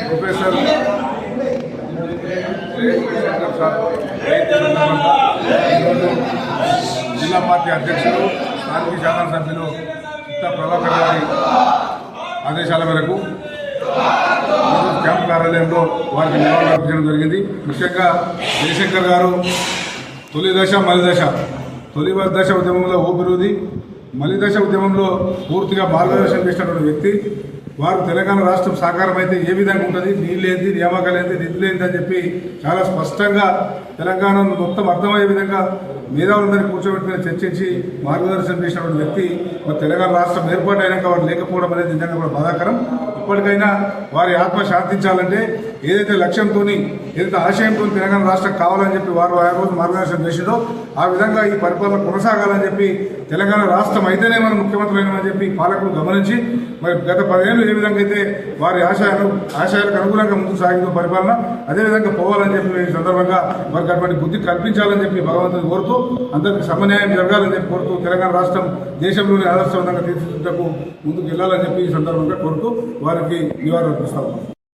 Professor జిల్లా party అధ్యక్షులు స్థానిక శాసనసభ్యులు చిత్తా ప్రభాకర్ గారి ఆదేశాల మేరకు క్యాంప్ కార్యాలయంలో వారికి నివాళులు అర్పించడం జరిగింది. ముఖ్యంగా జయశంకర్ గారు తొలి దశ ఉద్యమంలో ఊపిరుది, మలి దశ ఉద్యమంలో పూర్తిగా మార్గదర్శనం చేసినటువంటి వ్యక్తి. వారు తెలంగాణ రాష్ట్రం సాకారం అయితే ఏ విధంగా ఉంటుంది, నీళ్ళేంది, నియామకాలు ఏంది, నిధులేంది అని చెప్పి చాలా స్పష్టంగా తెలంగాణ మొత్తం అర్థమయ్యే విధంగా మేధావులందరినీ కూర్చోబెట్టుకుని చర్చించి మార్గదర్శనం చేసినటువంటి వ్యక్తి. మరి తెలంగాణ రాష్ట్రం ఏర్పాటు అయినాక వారు లేకపోవడం అనేది నిజంగా కూడా బాధాకరం. ఇప్పటికైనా వారి ఆత్మ శాంతించాలంటే ఏదైతే లక్ష్యంతో ఏదైతే ఆశయంతో తెలంగాణ రాష్ట్రం కావాలని చెప్పి వారు ఆ రోజు మార్గదర్శనం చేసిందో ఆ విధంగా ఈ పరిపాలన కొనసాగాలని చెప్పి తెలంగాణ రాష్ట్రం అయితేనే మనం ముఖ్యమంత్రి అయినామని చెప్పి పాలకులు గమనించి మరి గత 10 ఏళ్ళు ఏ విధంగా అయితే వారి ఆశయాలకు అనుగుణంగా ముందుకు సాగిందో పరిపాలన అదేవిధంగా పోవాలని చెప్పి ఈ సందర్భంగా వారికి అటువంటి బుద్ధి కల్పించాలని చెప్పి భగవంతుని కోరుతూ అందరికీ సమన్యాయం జరగాలని చెప్పి కోరుతూ తెలంగాణ రాష్ట్రం దేశంలోని ఆదర్శవంతంగా తీర్చిదిద్దుటకు ముందుకు వెళ్ళాలని చెప్పి ఈ సందర్భంగా కోరుతూ వారికి నివాళులు అర్పిస్తాము.